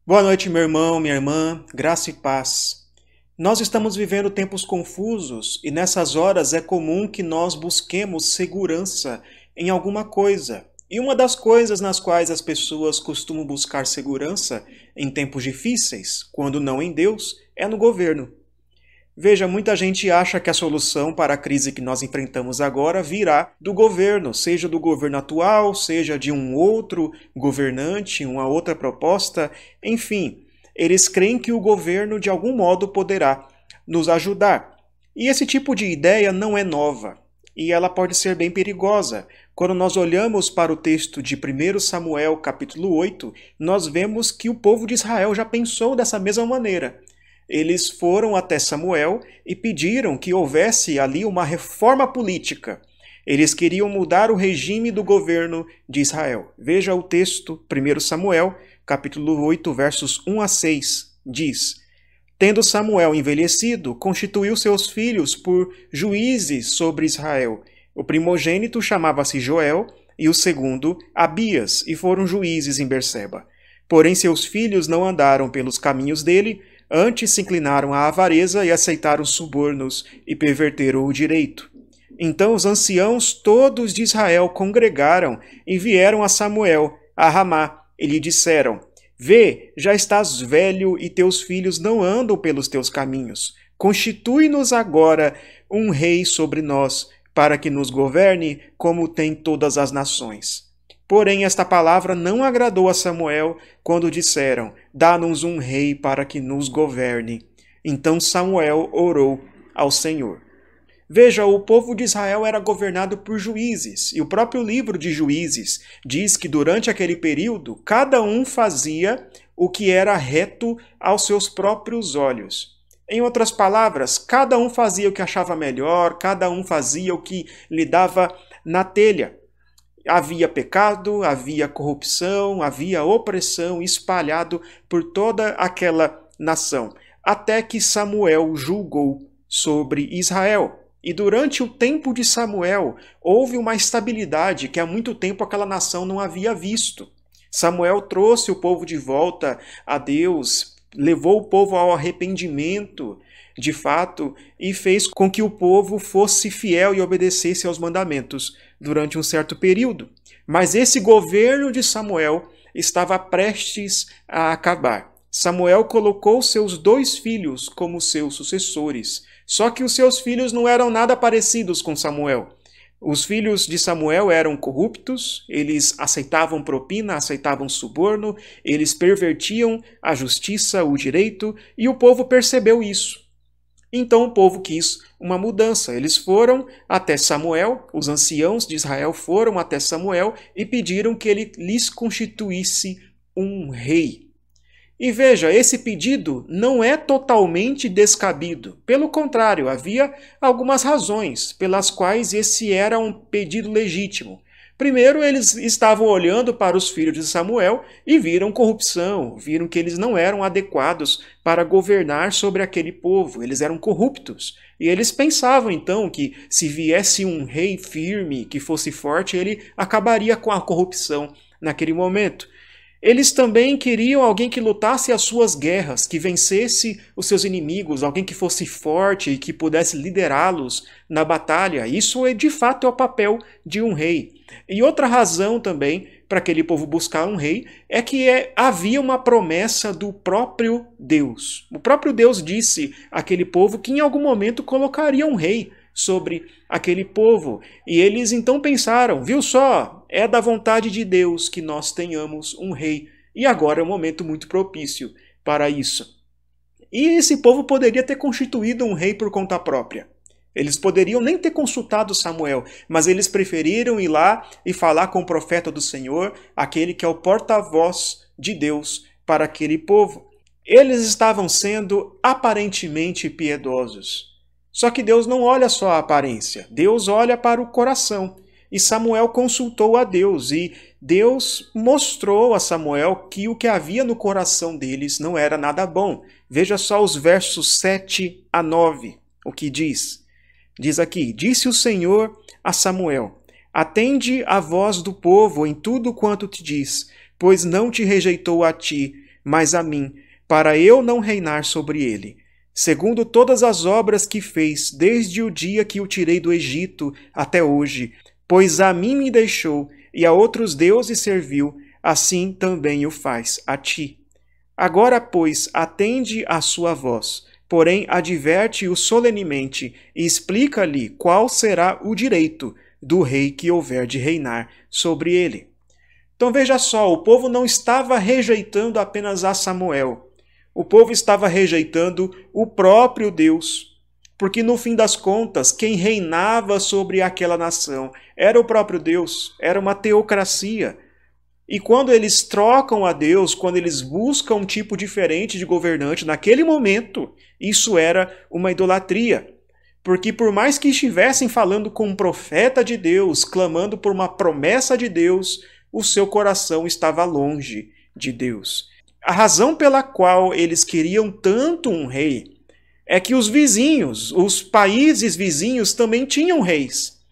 Boa noite, meu irmão, minha irmã, graça e paz. Nós estamos vivendo tempos confusos e nessas horas é comum que nós busquemos segurança em alguma coisa. E uma das coisas nas quais as pessoas costumam buscar segurança em tempos difíceis, quando não em Deus, é no governo. Veja, muita gente acha que a solução para a crise que nós enfrentamos agora virá do governo, seja do governo atual, seja de um outro governante, uma outra proposta, enfim, eles creem que o governo de algum modo poderá nos ajudar. E esse tipo de ideia não é nova, e ela pode ser bem perigosa. Quando nós olhamos para o texto de 1 Samuel, capítulo 8, nós vemos que o povo de Israel já pensou dessa mesma maneira. Eles foram até Samuel e pediram que houvesse ali uma reforma política. Eles queriam mudar o regime do governo de Israel. Veja o texto, 1 Samuel, capítulo 8, versos 1 a 6, diz: Tendo Samuel envelhecido, constituiu seus filhos por juízes sobre Israel. O primogênito chamava-se Joel e o segundo Abias, e foram juízes em Berseba. Porém seus filhos não andaram pelos caminhos dele, antes se inclinaram à avareza e aceitaram subornos e perverteram o direito. Então os anciãos todos de Israel congregaram e vieram a Samuel, a Ramá, e lhe disseram: Vê, já estás velho e teus filhos não andam pelos teus caminhos. Constitui-nos agora um rei sobre nós, para que nos governe como tem todas as nações. Porém, esta palavra não agradou a Samuel quando disseram: Dá-nos um rei para que nos governe. Então Samuel orou ao Senhor. Veja, o povo de Israel era governado por juízes, e o próprio livro de Juízes diz que durante aquele período cada um fazia o que era reto aos seus próprios olhos. Em outras palavras, cada um fazia o que achava melhor, cada um fazia o que lhe dava na telha. Havia pecado, havia corrupção, havia opressão espalhado por toda aquela nação, até que Samuel julgou sobre Israel. E durante o tempo de Samuel, houve uma estabilidade que há muito tempo aquela nação não havia visto. Samuel trouxe o povo de volta a Deus, levou o povo ao arrependimento, de fato, e fez com que o povo fosse fiel e obedecesse aos mandamentos durante um certo período. Mas esse governo de Samuel estava prestes a acabar. Samuel colocou seus 2 filhos como seus sucessores. Só que os seus filhos não eram nada parecidos com Samuel. Os filhos de Samuel eram corruptos, eles aceitavam propina, aceitavam suborno, eles pervertiam a justiça, o direito, e o povo percebeu isso. Então o povo quis uma mudança. Eles foram até Samuel, os anciãos de Israel foram até Samuel e pediram que ele lhes constituísse um rei. E veja, esse pedido não é totalmente descabido. Pelo contrário, havia algumas razões pelas quais esse era um pedido legítimo. Primeiro, eles estavam olhando para os filhos de Samuel e viram corrupção, viram que eles não eram adequados para governar sobre aquele povo, eles eram corruptos. E eles pensavam então que se viesse um rei firme, que fosse forte, ele acabaria com a corrupção naquele momento. Eles também queriam alguém que lutasse as suas guerras, que vencesse os seus inimigos, alguém que fosse forte e que pudesse liderá-los na batalha. Isso de fato é o papel de um rei. E outra razão também para aquele povo buscar um rei é que havia uma promessa do próprio Deus. O próprio Deus disse àquele povo que em algum momento colocaria um rei sobre aquele povo. E eles então pensaram, viu só, é da vontade de Deus que nós tenhamos um rei. E agora é um momento muito propício para isso. E esse povo poderia ter constituído um rei por conta própria. Eles poderiam nem ter consultado Samuel, mas eles preferiram ir lá e falar com o profeta do Senhor, aquele que é o porta-voz de Deus para aquele povo. Eles estavam sendo aparentemente piedosos. Só que Deus não olha só a aparência, Deus olha para o coração. E Samuel consultou a Deus, e Deus mostrou a Samuel que o que havia no coração deles não era nada bom. Veja só os versos 7 a 9, o que diz. Diz aqui: Disse o Senhor a Samuel: Atende a voz do povo em tudo quanto te diz, pois não te rejeitou a ti, mas a mim, para eu não reinar sobre ele, segundo todas as obras que fez desde o dia que o tirei do Egito até hoje, pois a mim me deixou e a outros deuses serviu, assim também o faz a ti. Agora, pois, atende à sua voz, porém adverte-o solenemente e explica-lhe qual será o direito do rei que houver de reinar sobre ele. Então veja só, o povo não estava rejeitando apenas a Samuel, o povo estava rejeitando o próprio Deus, porque no fim das contas, quem reinava sobre aquela nação era o próprio Deus, era uma teocracia. E quando eles trocam a Deus, quando eles buscam um tipo diferente de governante, naquele momento, isso era uma idolatria. Porque por mais que estivessem falando com um profeta de Deus, clamando por uma promessa de Deus, o seu coração estava longe de Deus. A razão pela qual eles queriam tanto um rei é que os vizinhos, os países vizinhos também tinham reis.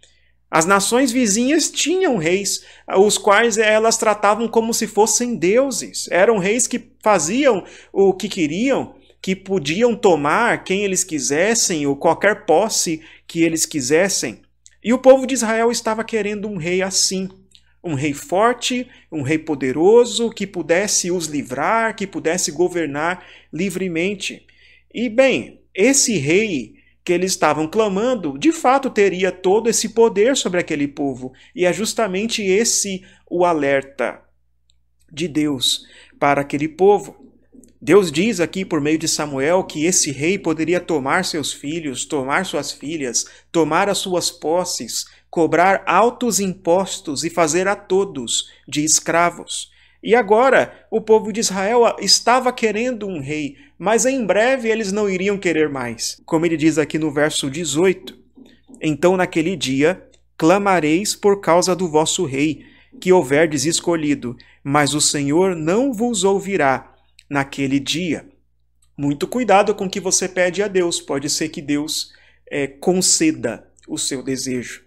As nações vizinhas tinham reis, os quais elas tratavam como se fossem deuses. Eram reis que faziam o que queriam, que podiam tomar quem eles quisessem ou qualquer posse que eles quisessem. E o povo de Israel estava querendo um rei assim. Um rei forte, um rei poderoso, que pudesse os livrar, que pudesse governar livremente. E, bem, esse rei que eles estavam clamando, de fato teria todo esse poder sobre aquele povo. E é justamente esse o alerta de Deus para aquele povo. Deus diz aqui por meio de Samuel que esse rei poderia tomar seus filhos, tomar suas filhas, tomar as suas posses, cobrar altos impostos e fazer a todos de escravos. E agora o povo de Israel estava querendo um rei, mas em breve eles não iriam querer mais. Como ele diz aqui no verso 18: Então naquele dia clamareis por causa do vosso rei, que houverdes escolhido, mas o Senhor não vos ouvirá naquele dia. Muito cuidado com o que você pede a Deus, pode ser que Deus conceda o seu desejo.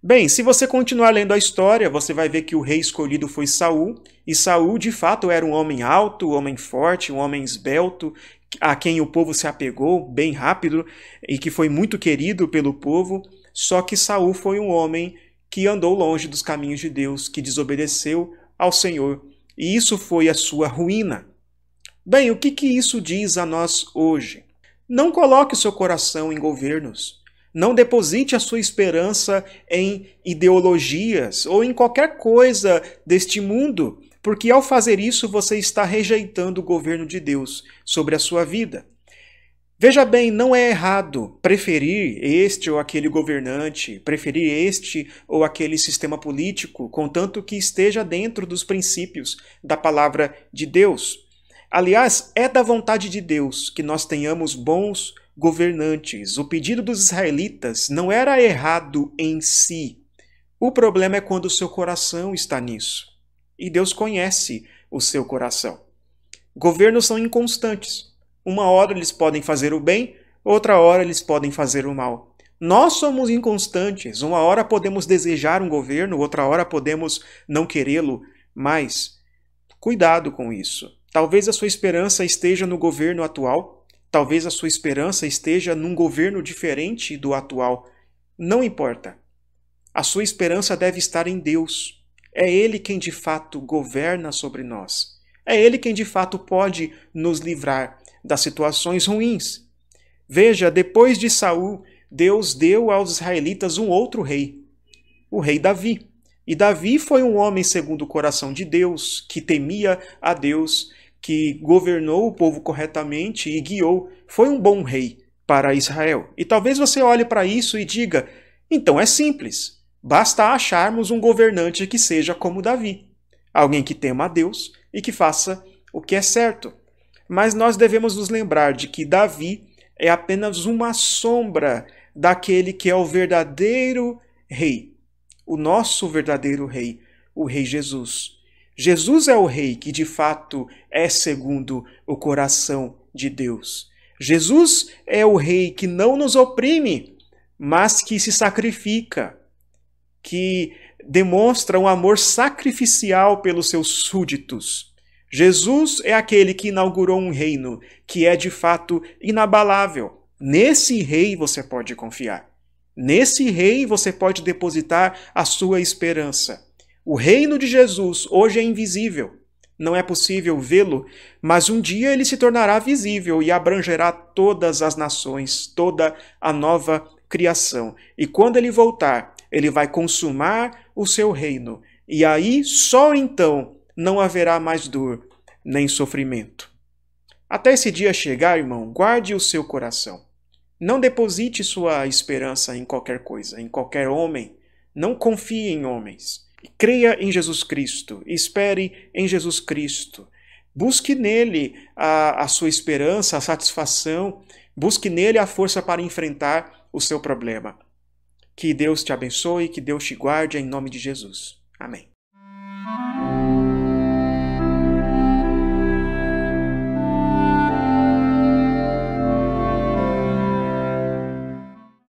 Bem, se você continuar lendo a história, você vai ver que o rei escolhido foi Saul, e Saul de fato era um homem alto, um homem forte, um homem esbelto, a quem o povo se apegou bem rápido e que foi muito querido pelo povo, só que Saul foi um homem que andou longe dos caminhos de Deus, que desobedeceu ao Senhor, e isso foi a sua ruína. Bem, o que isso diz a nós hoje? Não coloque o seu coração em governos. Não deposite a sua esperança em ideologias ou em qualquer coisa deste mundo, porque ao fazer isso você está rejeitando o governo de Deus sobre a sua vida. Veja bem, não é errado preferir este ou aquele governante, preferir este ou aquele sistema político, contanto que esteja dentro dos princípios da palavra de Deus. Aliás, é da vontade de Deus que nós tenhamos bons governantes. O pedido dos israelitas não era errado em si. O problema é quando o seu coração está nisso. E Deus conhece o seu coração. Governos são inconstantes. Uma hora eles podem fazer o bem, outra hora eles podem fazer o mal. Nós somos inconstantes. Uma hora podemos desejar um governo, outra hora podemos não querê-lo, mas cuidado com isso. Talvez a sua esperança esteja no governo atual, talvez a sua esperança esteja num governo diferente do atual. Não importa. A sua esperança deve estar em Deus. É Ele quem de fato governa sobre nós. É Ele quem de fato pode nos livrar das situações ruins. Veja, depois de Saul, Deus deu aos israelitas um outro rei, o rei Davi. E Davi foi um homem segundo o coração de Deus, que temia a Deus, que governou o povo corretamente e guiou. Foi um bom rei para Israel. E talvez você olhe para isso e diga, então é simples, basta acharmos um governante que seja como Davi, alguém que tema a Deus e que faça o que é certo. Mas nós devemos nos lembrar de que Davi é apenas uma sombra daquele que é o verdadeiro rei, o nosso verdadeiro rei, o rei Jesus. Jesus é o rei que de fato é segundo o coração de Deus. Jesus é o rei que não nos oprime, mas que se sacrifica, que demonstra um amor sacrificial pelos seus súditos. Jesus é aquele que inaugurou um reino que é de fato inabalável. Nesse rei você pode confiar. Nesse rei você pode depositar a sua esperança. O reino de Jesus hoje é invisível. Não é possível vê-lo, mas um dia ele se tornará visível e abrangerá todas as nações, toda a nova criação. E quando ele voltar, ele vai consumar o seu reino. E aí, só então, não haverá mais dor nem sofrimento. Até esse dia chegar, irmão, guarde o seu coração. Não deposite sua esperança em qualquer coisa, em qualquer homem. Não confie em homens. Creia em Jesus Cristo. Espere em Jesus Cristo. Busque nele a sua esperança, a satisfação. Busque nele a força para enfrentar o seu problema. Que Deus te abençoe, que Deus te guarde em nome de Jesus. Amém.